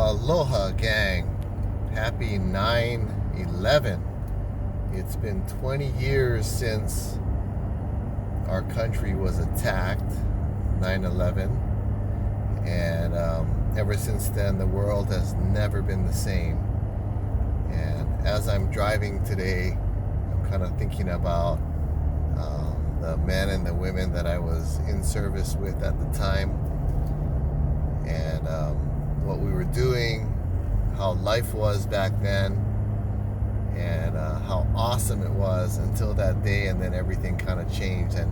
Aloha, gang. Happy 9/11. It's been 20 years since our country was attacked, 9/11. And ever since then, the world has never been the same. And as I'm driving today, I'm kind of thinking about the men and the women that I was in service with at the time, and what we were doing, how life was back then, and how awesome it was until that day, and then everything kind of changed. And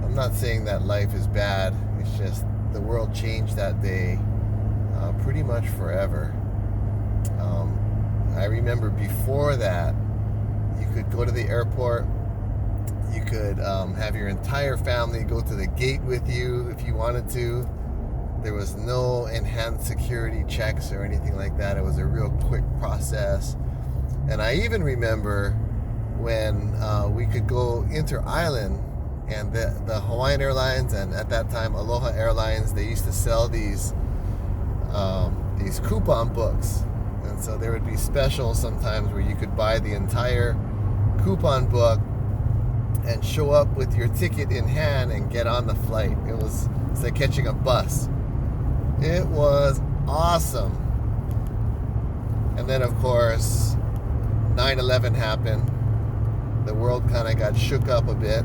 I'm not saying that life is bad, it's just the world changed that day pretty much forever. I remember before that, you could go to the airport, you could have your entire family go to the gate with you if you wanted to. There was no enhanced security checks or anything like that. It was a real quick process. And I even remember when we could go inter-island, and the Hawaiian Airlines, and at that time Aloha Airlines, they used to sell these coupon books. And so there would be specials sometimes where you could buy the entire coupon book and show up with your ticket in hand and get on the flight. It's like catching a bus. It was awesome. And then, of course, 9/11 happened. The world kind of got shook up a bit,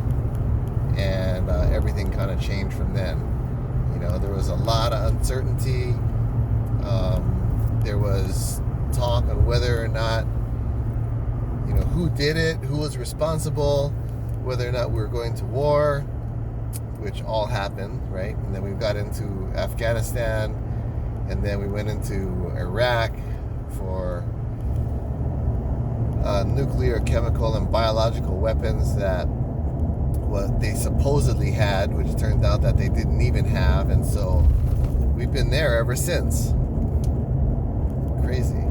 and everything kind of changed from then. You know, there was a lot of uncertainty. There was talk on whether or not, who did it, who was responsible, whether or not we were going to war, which all happened, right? And then we got into Afghanistan, and then we went into Iraq for nuclear, chemical, and biological weapons that what they supposedly had, which turned out that they didn't even have. And so we've been there ever since. Crazy.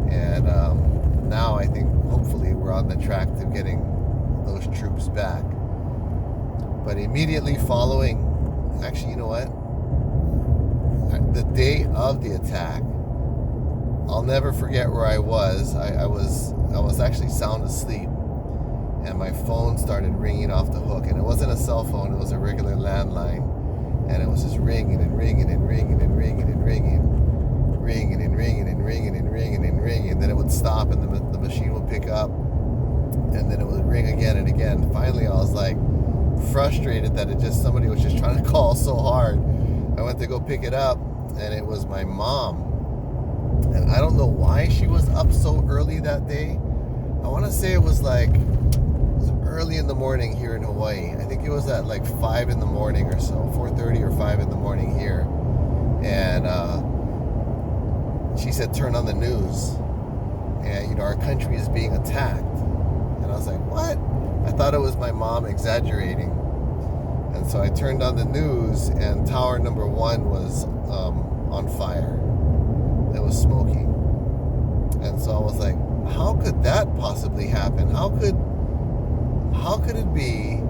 And now I think hopefully we're on the track to getting those troops back. But immediately following, actually, you know what? The day of the attack, I'll never forget where I was. I was actually sound asleep, and my phone started ringing off the hook. And it wasn't a cell phone; it was a regular landline, and it was just ringing and ringing and ringing and ringing and ringing, ringing and ringing and ringing and ringing and ringing. And then it would stop, and the machine would pick up, and then it would ring again and again. Finally, I was like frustrated that somebody was just trying to call so hard. I went to go pick it up, and it was my mom. And I don't know why she was up so early that day. I want to say it was early in the morning here in Hawaii. I think it was at like 5 in the morning or so, 4:30 or 5 in the morning here. And she said, turn on the news, and our country is being attacked. And I was like, what? I thought it was my mom exaggerating. And so I turned on the news, and tower number 1 was on fire. It was smoking. And so I was like, how could that possibly happen? How could it be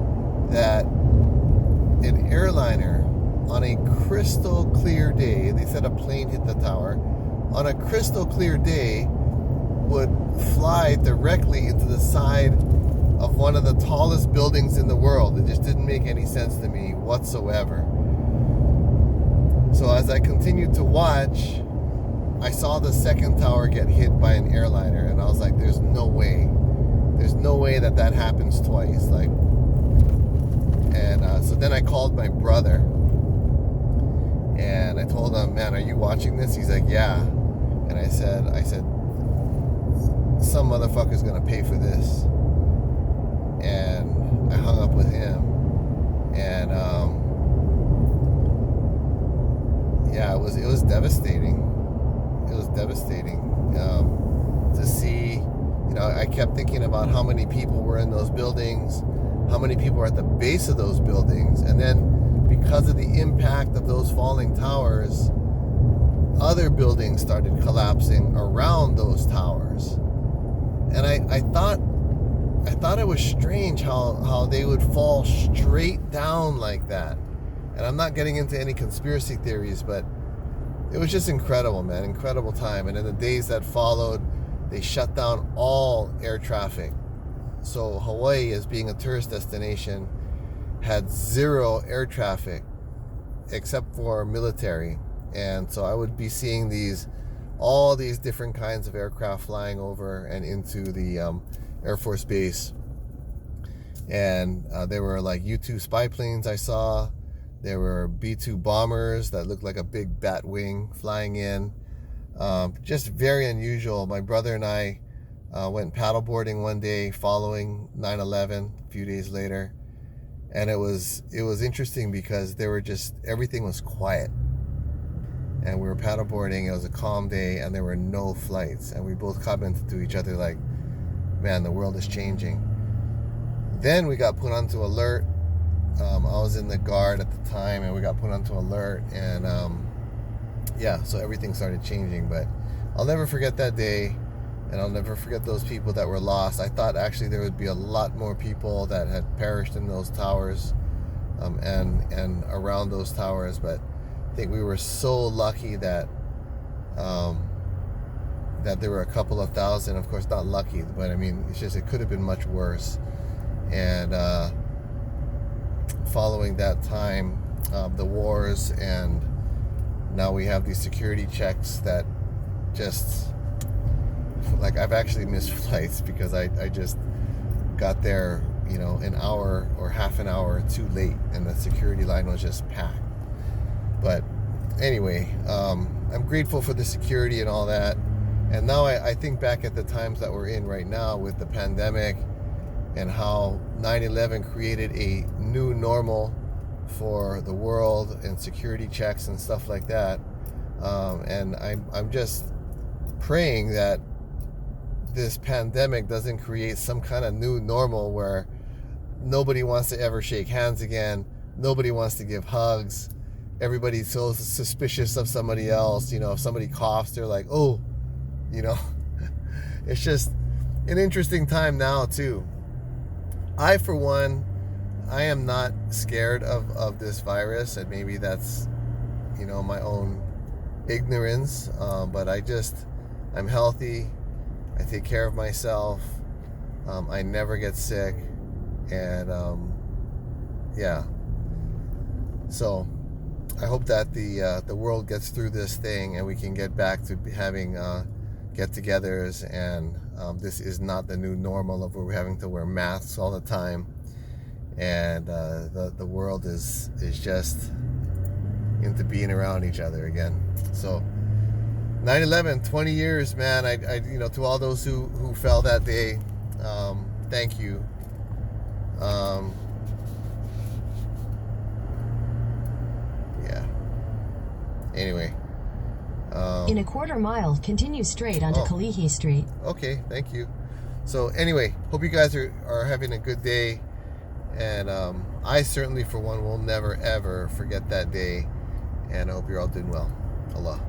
that an airliner on a crystal clear day, they said a plane hit the tower, on a crystal clear day would fly directly into the side of one of the tallest buildings in the world? It just didn't make any sense to me whatsoever. So as I continued to watch, I saw the second tower get hit by an airliner, and I was like, there's no way that happens twice. So then I called my brother, and I told him, man, are you watching this? He's like, yeah. And I said, some motherfucker's gonna pay for this. And I hung up with him, and it was devastating. It was devastating to see. I kept thinking about how many people were in those buildings, how many people were at the base of those buildings, and then because of the impact of those falling towers, other buildings started collapsing around those towers. And I thought it was strange how they would fall straight down like that. And I'm not getting into any conspiracy theories, but it was just incredible, man. Incredible time. And in the days that followed, they shut down all air traffic. So Hawaii, as being a tourist destination, had zero air traffic except for military. And so I would be seeing all these different kinds of aircraft flying over and into the Air Force Base. And there were like U-2 spy planes I saw. There were B-2 bombers that looked like a big bat wing flying in. Just very unusual. My brother and I went paddleboarding one day following 9/11 a few days later. And it was interesting because everything was quiet. And we were paddleboarding. It was a calm day and there were no flights. And we both commented to each other like, man, the world is changing. Then we got put onto alert. I was in the Guard at the time and we got put onto alert. And so everything started changing. But I'll never forget that day. And I'll never forget those people that were lost. I thought actually there would be a lot more people that had perished in those towers and around those towers. But I think we were so lucky that there were a couple of thousand. Of course, not lucky, but I mean, it's just it could have been much worse. And following that time, the wars, and now we have these security checks that just, like, I've actually missed flights because I just got there, an hour or half an hour too late, and the security line was just packed. But anyway, I'm grateful for the security and all that. And now I think back at the times that we're in right now with the pandemic and how 9/11 created a new normal for the world and security checks and stuff like that. And I'm just praying that this pandemic doesn't create some kind of new normal where nobody wants to ever shake hands again. Nobody wants to give hugs. Everybody's so suspicious of somebody else. If somebody coughs, they're like, oh, it's just an interesting time now too. I, for one, I am not scared of this virus, and maybe that's, my own ignorance. But I'm healthy. I take care of myself. I never get sick. And so I hope that the world gets through this thing and we can get back to having get-togethers, and this is not the new normal of where we're having to wear masks all the time, and the world is just into being around each other again. So 9/11, 20 years, man. I to all those who fell that day, thank you. Anyway. In a quarter mile, continue straight onto Kalihi Street. Okay, thank you. So anyway, hope you guys are having a good day. And I certainly, for one, will never, ever forget that day. And I hope you're all doing well. Allah.